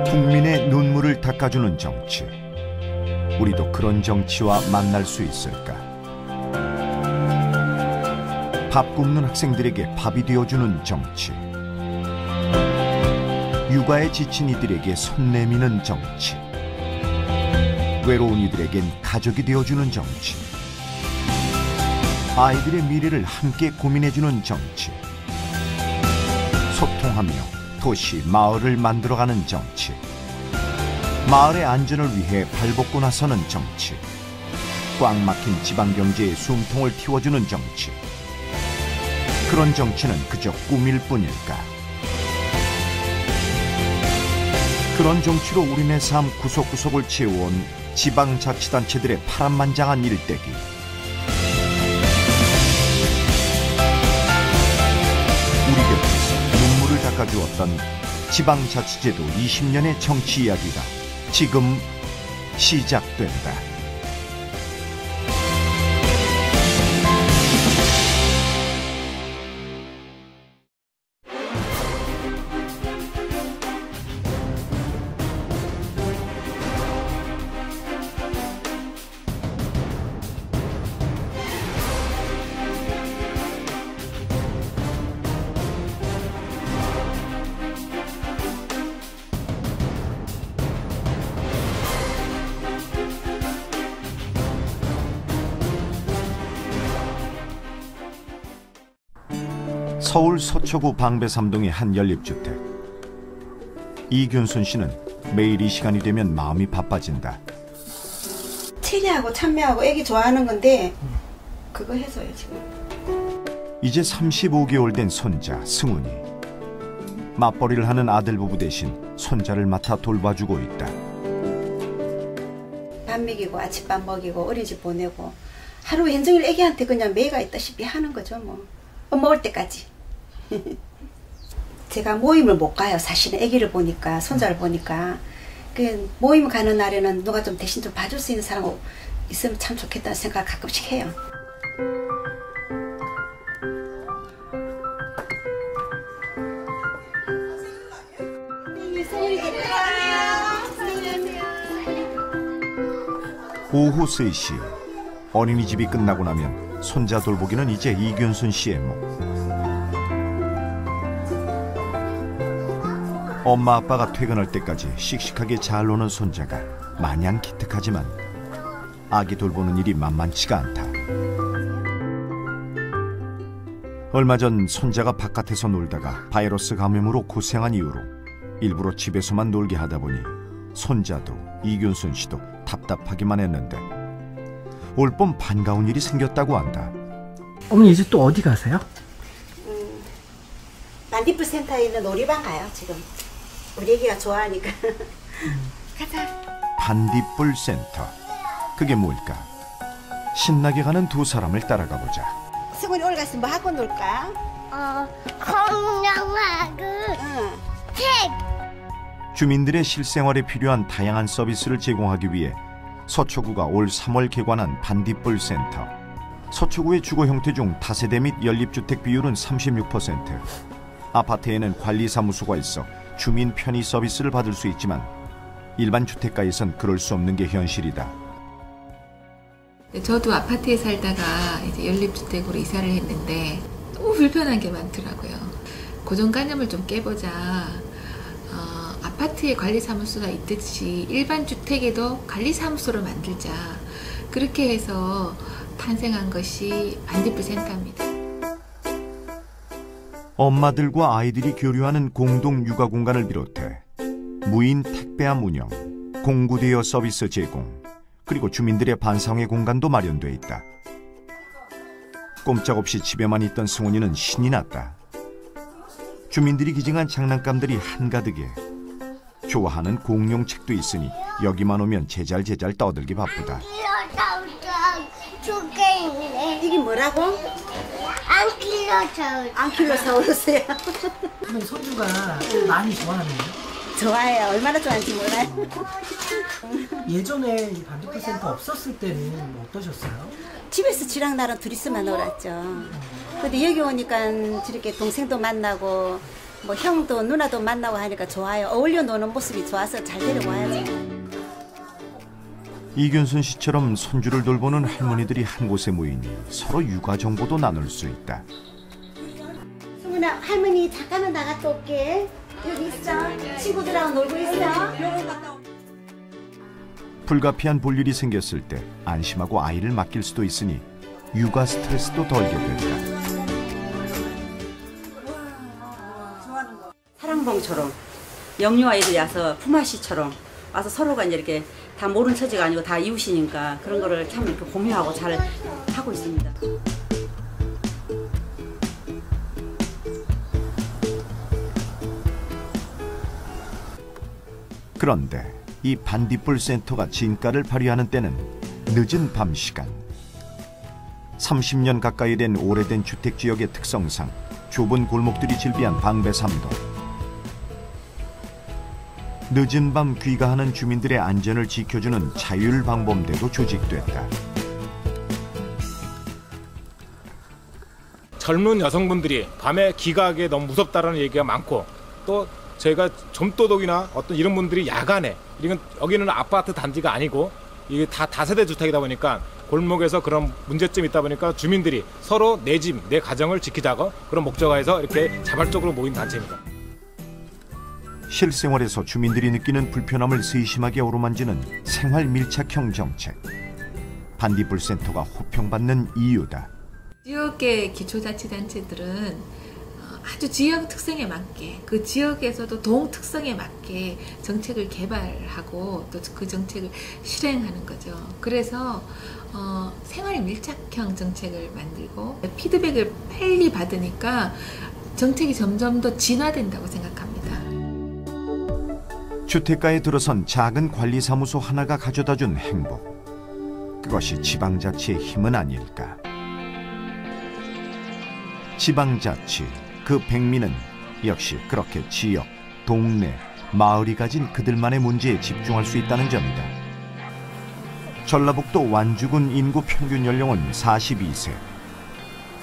국민의 눈물을 닦아주는 정치. 우리도 그런 정치와 만날 수 있을까? 밥 굶는 학생들에게 밥이 되어주는 정치. 육아에 지친 이들에게 손 내미는 정치. 외로운 이들에겐 가족이 되어주는 정치. 아이들의 미래를 함께 고민해주는 정치. 소통하며 도시, 마을을 만들어가는 정치. 마을의 안전을 위해 발벗고 나서는 정치. 꽉 막힌 지방경제의 숨통을 틔워주는 정치. 그런 정치는 그저 꿈일 뿐일까? 그런 정치로 우리네 삶 구석구석을 채워온 지방자치단체들의 파란만장한 일대기. 우리 곁에서 눈물을 닦아주었던 지방자치제도 20년의 정치 이야기가 지금 시작된다. 서울 서초구 방배삼동의 한 연립주택. 이균순 씨는 매일 이 시간이 되면 마음이 바빠진다. 체리하고 참외하고 애기 좋아하는 건데 그거 해서요 지금. 이제 35개월 된 손자 승훈이. 맞벌이를 하는 아들 부부 대신 손자를 맡아 돌봐주고 있다. 밥 먹이고 아침밥 먹이고 어린이집 보내고 하루 종일 애기한테 그냥 매가 있다시피 하는 거죠 뭐. 먹을 때까지. 제가 모임을 못 가요. 사실은 아기를 보니까 손자를 보니까. 그 모임 가는 날에는 누가 좀 대신 좀 봐줄 수 있는 사람 있으면 참 좋겠다는 생각 가끔씩 해요. 오후 3시 어린이집이 끝나고 나면 손자 돌보기는 이제 이균순 씨의 몫. 엄마 아빠가 퇴근할 때까지 씩씩하게 잘 노는 손자가 마냥 기특하지만 아기 돌보는 일이 만만치가 않다. 얼마 전 손자가 바깥에서 놀다가 바이러스 감염으로 고생한 이후로 일부러 집에서만 놀게 하다 보니 손자도 이균순 씨도 답답하기만 했는데 올봄 반가운 일이 생겼다고 한다. 어머니 이제 또 어디 가세요? 반딧불 센터에 있는 놀이방 가요 지금. 우리 애기가 좋아하니까. 가자. 반딧불 센터. 그게 뭘까? 신나게 가는 두 사람을 따라가 보자. 승훈이 오늘 가서 뭐 하고 놀까? 공룡하고 책. 주민들의 실생활에 필요한 다양한 서비스를 제공하기 위해 서초구가 올 3월 개관한 반딧불 센터. 서초구의 주거 형태 중 다세대 및 연립주택 비율은 36%. 아파트에는 관리사무소가 있어 주민 편의 서비스를 받을 수 있지만 일반 주택가에선 그럴 수 없는 게 현실이다. 저도 아파트에 살다가 이제 연립주택으로 이사를 했는데 너무 불편한 게 많더라고요. 고정관념을 좀 깨보자. 아파트에 관리사무소가 있듯이 일반 주택에도 관리사무소를 만들자. 그렇게 해서 탄생한 것이 반딧불 센터입니다. 엄마들과 아이들이 교류하는 공동 육아 공간을 비롯해 무인 택배함 운영, 공구대여 서비스 제공, 그리고 주민들의 반상회 공간도 마련돼 있다. 꼼짝없이 집에만 있던 승훈이는 신이 났다. 주민들이 기증한 장난감들이 한가득에 좋아하는 공룡책도 있으니 여기만 오면 제잘제잘 떠들기 바쁘다. 이게 뭐라고? 안킬로사우루스. 안킬로사우루스요. 어머니 손주가 많이 좋아하네요. 좋아해요. 얼마나 좋아하는지 몰라요. 예전에 이 반딧불 센터 없었을 때는 어떠셨어요? 집에서 지랑 나랑 둘이서만 놀았죠. 근데 여기 오니까 저렇게 동생도 만나고 뭐 형도 누나도 만나고 하니까 좋아요. 어울려 노는 모습이 좋아서 잘 데려와야죠. 이균순 씨처럼 손주를 돌보는 할머니들이 한 곳에 모이니 서로 육아 정보도 나눌 수 있다. 승훈아, 할머니 잠깐만 나갔다 올게. 여기 있어. 친구들하고 놀고 있어. 불가피한 볼일이 생겼을 때 안심하고 아이를 맡길 수도 있으니 육아 스트레스도 덜게 된다. 사랑봉처럼 영유 아이들이 와서 품앗이처럼 와서 서로가 이제 이렇게 다 모른 처지가 아니고 다 이웃이니까 그런 거를 참 이렇게 공유하고 잘 하고 있습니다. 그런데 이 반딧불 센터가 진가를 발휘하는 때는 늦은 밤 시간. 30년 가까이 된 오래된 주택 지역의 특성상 좁은 골목들이 질비한 방배삼도. 늦은 밤 귀가하는 주민들의 안전을 지켜주는 자율방범대도 조직됐다. 젊은 여성분들이 밤에 귀가하기에 너무 무섭다라는 얘기가 많고, 또 저희가 좀도둑이나 어떤 이런 분들이 야간에, 이건 여기는 아파트 단지가 아니고 이게 다 다세대 주택이다 보니까 골목에서 그런 문제점이 있다 보니까 주민들이 서로 내 집, 내 가정을 지키자고 그런 목적화해서 이렇게 자발적으로 모인 단체입니다. 실생활에서 주민들이 느끼는 불편함을 세심하게 어루만지는 생활 밀착형 정책. 반딧불 센터가 호평받는 이유다. 지역의 기초자치단체들은 아주 지역 특성에 맞게, 그 지역에서도 동 특성에 맞게 정책을 개발하고 또 그 정책을 실행하는 거죠. 그래서 생활 밀착형 정책을 만들고 피드백을 빨리 받으니까 정책이 점점 더 진화된다고 생각합니다. 주택가에 들어선 작은 관리사무소 하나가 가져다준 행복. 그것이 지방자치의 힘은 아닐까. 지방자치, 그 백미는 역시 그렇게 지역, 동네, 마을이 가진 그들만의 문제에 집중할 수 있다는 점이다. 전라북도 완주군 인구 평균 연령은 42세.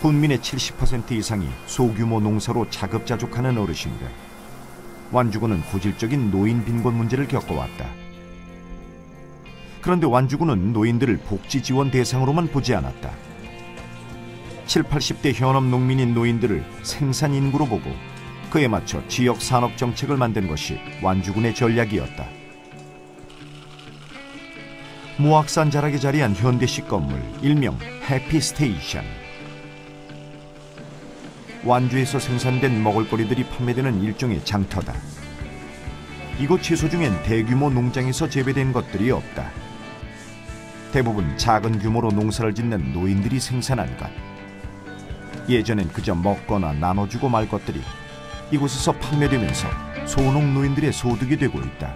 군민의 70% 이상이 소규모 농사로 자급자족하는 어르신들. 완주군은 고질적인 노인 빈곤 문제를 겪어왔다. 그런데 완주군은 노인들을 복지 지원 대상으로만 보지 않았다. 70, 80대 현업 농민인 노인들을 생산 인구로 보고 그에 맞춰 지역 산업 정책을 만든 것이 완주군의 전략이었다. 모악산 자락에 자리한 현대식 건물, 일명 해피스테이션. 완주에서 생산된 먹을거리들이 판매되는 일종의 장터다. 이곳 채소 중엔 대규모 농장에서 재배된 것들이 없다. 대부분 작은 규모로 농사를 짓는 노인들이 생산한 것. 예전엔 그저 먹거나 나눠주고 말 것들이 이곳에서 판매되면서 소농 노인들의 소득이 되고 있다.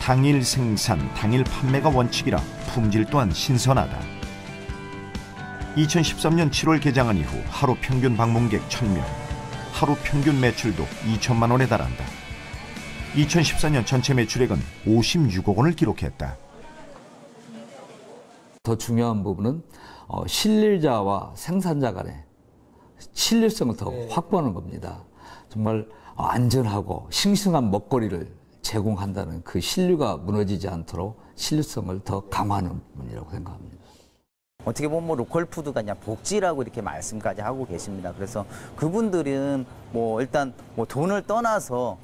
당일 생산, 당일 판매가 원칙이라 품질 또한 신선하다. 2013년 7월 개장한 이후 하루 평균 방문객 1,000명, 하루 평균 매출도 2천만 원에 달한다. 2014년 전체 매출액은 56억 원을 기록했다. 더 중요한 부분은 신뢰자와 생산자 간의 신뢰성을 더 확보하는 겁니다. 정말 안전하고 싱싱한 먹거리를 제공한다는 그 신뢰가 무너지지 않도록 신뢰성을 더 강화하는 부분이라고 생각합니다. 어떻게 보면 로컬 푸드가 그냥 복지라고 이렇게 말씀까지 하고 계십니다. 그래서 그분들은 일단 돈을 떠나서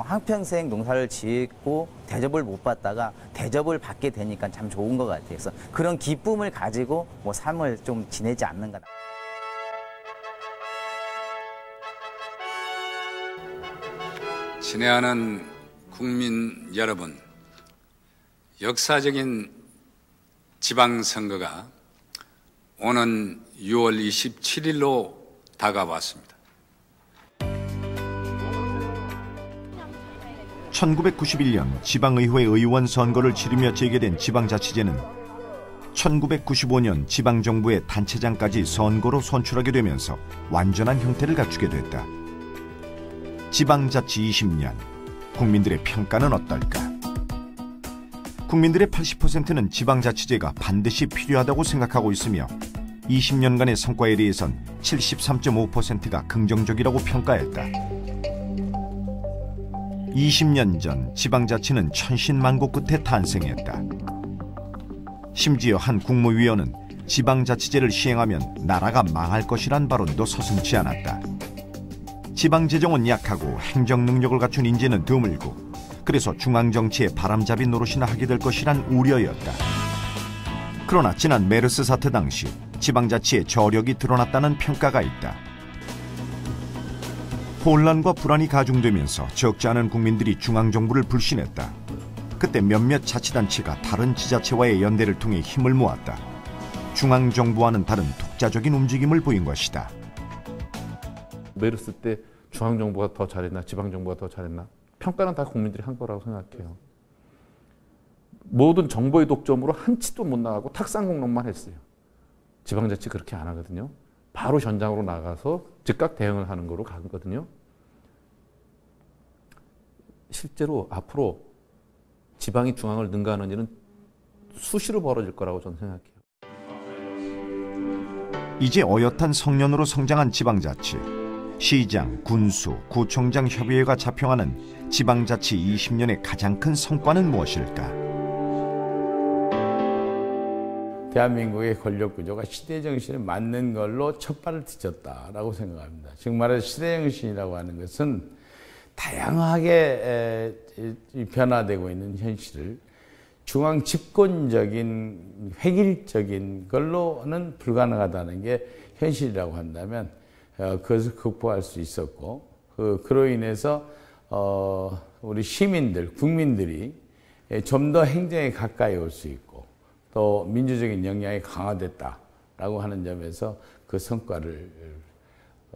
한평생 농사를 짓고 대접을 못 받다가 대접을 받게 되니까 참 좋은 것 같아요. 그래서 그런 기쁨을 가지고 삶을 좀 지내지 않는가. 친애하는 국민 여러분, 역사적인 지방선거가 오는 6월 27일로 다가왔습니다. 1991년 지방의회 의원 선거를 치르며 재개된 지방자치제는 1995년 지방정부의 단체장까지 선거로 선출하게 되면서 완전한 형태를 갖추게 됐다. 지방자치 20년, 국민들의 평가는 어떨까? 국민들의 80%는 지방자치제가 반드시 필요하다고 생각하고 있으며 20년간의 성과에 대해선 73.5%가 긍정적이라고 평가했다. 20년 전 지방자치는 천신만고 끝에 탄생했다. 심지어 한 국무위원은 지방자치제를 시행하면 나라가 망할 것이란 발언도 서슴지 않았다. 지방재정은 약하고 행정능력을 갖춘 인재는 드물고 그래서 중앙정치에 바람잡이 노릇이나 하게 될 것이란 우려였다. 그러나 지난 메르스 사태 당시 지방자치의 저력이 드러났다는 평가가 있다. 혼란과 불안이 가중되면서 적지 않은 국민들이 중앙정부를 불신했다. 그때 몇몇 자치단체가 다른 지자체와의 연대를 통해 힘을 모았다. 중앙정부와는 다른 독자적인 움직임을 보인 것이다. 메르스 때 중앙정부가 더 잘했나 지방정부가 더 잘했나 평가는 다 국민들이 한 거라고 생각해요. 모든 정보의 독점으로 한치도 못 나가고 탁상공론만 했어요. 지방자치 그렇게 안 하거든요. 바로 현장으로 나가서 즉각 대응을 하는 거로 가거든요. 실제로 앞으로 지방이 중앙을 능가하는 일은 수시로 벌어질 거라고 저는 생각해요. 이제 어엿한 성년으로 성장한 지방자치. 시장, 군수, 구청장 협의회가 자평하는 지방자치 20년의 가장 큰 성과는 무엇일까? 대한민국의 권력구조가 시대정신에 맞는 걸로 첫발을 디뎠다라고 생각합니다. 즉 말해서 시대정신이라고 하는 것은 다양하게 변화되고 있는 현실을 중앙 집권적인 획일적인 걸로는 불가능하다는 게 현실이라고 한다면 그것을 극복할 수 있었고 그로 인해서 우리 시민들, 국민들이 좀 더 행정에 가까이 올 수 있고 또 민주적인 역량이 강화됐다라고 하는 점에서 그 성과를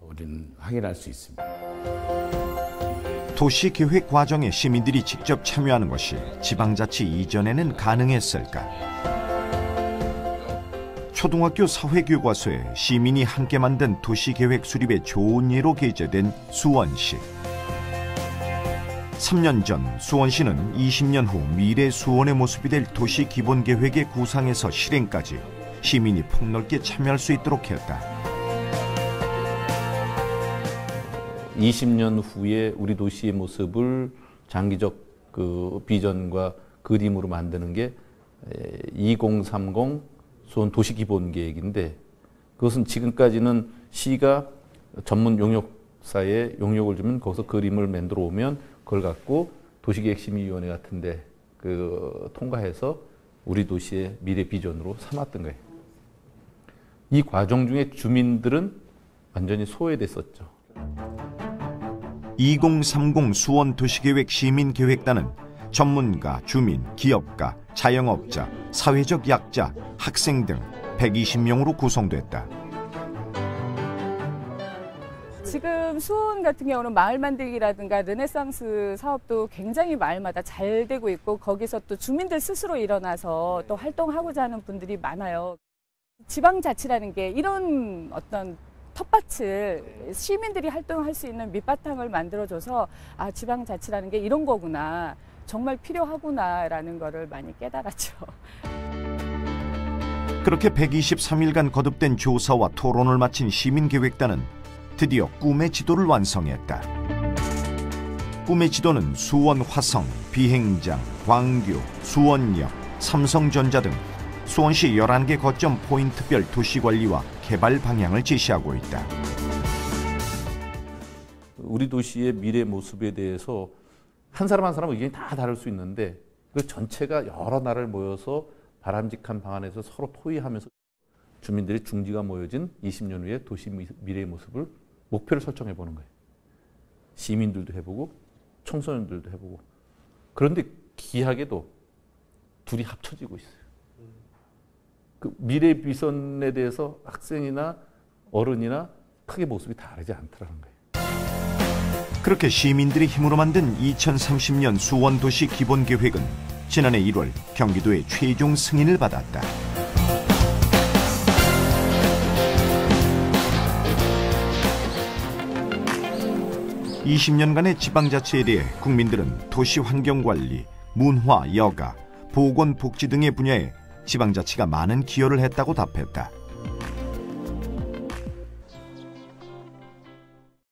우리는 확인할 수 있습니다. 도시계획 과정에 시민들이 직접 참여하는 것이 지방자치 이전에는 가능했을까? 초등학교 사회교과서에 시민이 함께 만든 도시계획 수립의 좋은 예로 게재된 수원시. 3년 전 수원시는 20년 후 미래 수원의 모습이 될 도시기본계획의 구상에서 실행까지 시민이 폭넓게 참여할 수 있도록 했다. 20년 후에 우리 도시의 모습을 장기적 그 비전과 그림으로 만드는 게 2030 수원 도시기본계획인데 그것은 지금까지는 시가 전문 용역사에 용역을 주면 거기서 그림을 만들어 오면 그걸 갖고 도시계획심의위원회 같은데 통과해서 우리 도시의 미래 비전으로 삼았던 거예요. 이 과정 중에 주민들은 완전히 소외됐었죠. 2030 수원 도시계획 시민계획단은 전문가, 주민, 기업가, 자영업자, 사회적 약자, 학생 등 120명으로 구성됐다. 지금 수원 같은 경우는 마을 만들기라든가 르네상스 사업도 굉장히 마을마다 잘 되고 있고 거기서 또 주민들 스스로 일어나서 또 활동하고자 하는 분들이 많아요. 지방자치라는 게 이런 어떤 텃밭을 시민들이 활동할 수 있는 밑바탕을 만들어줘서 아 지방자치라는 게 이런 거구나 정말 필요하구나라는 거를 많이 깨달았죠. 그렇게 123일간 거듭된 조사와 토론을 마친 시민계획단은 드디어 꿈의 지도를 완성했다. 꿈의 지도는 수원 화성, 비행장, 광교, 수원역, 삼성전자 등 수원시 11개 거점 포인트별 도시관리와 개발 방향을 제시하고 있다. 우리 도시의 미래 모습에 대해서 한 사람 한 사람 의견이 다 다를 수 있는데 그 전체가 여러 나라를 모여서 바람직한 방안에서 서로 토의하면서 주민들의 중지가 모여진 20년 후의 도시 미래의 모습을 목표를 설정해 보는 거예요. 시민들도 해보고 청소년들도 해보고. 그런데 기하게도 둘이 합쳐지고 있어요. 그 미래 비전에 대해서 학생이나 어른이나 크게 모습이 다르지 않더라는 거예요. 그렇게 시민들의 힘으로 만든 2030년 수원도시 기본계획은 지난해 1월 경기도의 최종 승인을 받았다. (20년간의) 지방자치에 대해 국민들은 도시환경관리, 문화, 여가, 보건복지 등의 분야에 지방자치가 많은 기여를 했다고 답했다.